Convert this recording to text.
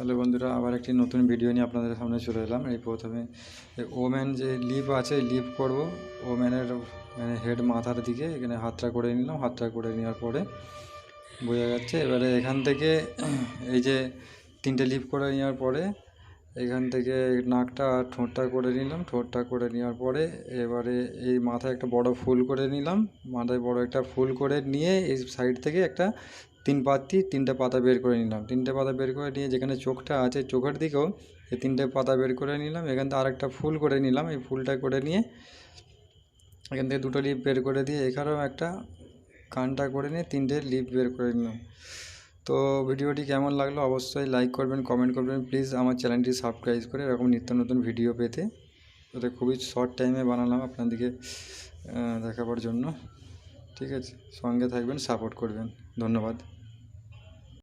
তাহলে বন্ধুরা আবার একটি নতুন ভিডিও নিয়ে আপনাদের সামনে চলে এলাম। এই প্রথমে ওম্যান যে লিপ আছে, লিপ করব। ওম্যানের মানে হেড মাথার দিকে এখানে হাতটা করে নিলাম। হাতটা করে নেওয়ার পরে বোঝা যাচ্ছে। এবারে এখান থেকে এই যে তিনটে লিপ করে নেওয়ার পরে এখান থেকে নাকটা আর ঠোঁটটা করে নিলাম। ঠোঁটটা করে নেওয়ার পরে এবারে এই মাথায় একটা বড় ফুল করে নিলাম। মাথায় বড় একটা ফুল করে নিয়ে এই সাইড থেকে একটা তিনটে পাতা বের করে নিলাম। তিনটে পাতা বের করে নিয়ে যেখানে চোখটা আছে চোখের দিকেও এই তিনটে পাতা বের করে নিলাম। এখান থেকে আরেকটা ফুল করে নিলাম। এই ফুলটা করে নিয়ে এখান থেকে দুটো লিপ বের করে দিয়ে এখানেও একটা কানটা করে নিয়ে তিনটে লিপ বের করে নিলাম। তো ভিডিওটি কেমন লাগলো অবশ্যই লাইক করবেন, কমেন্ট করবেন। প্লিজ আমার চ্যানেলটি সাবস্ক্রাইব করে এরকম নিত্য নতুন ভিডিও পেতে। ওটা খুবই শর্ট টাইমে বানালাম আপনাদেরকে দেখাবার জন্য। ঠিক আছে, সঙ্গে থাকবেন, সাপোর্ট করবেন। ধন্যবাদ।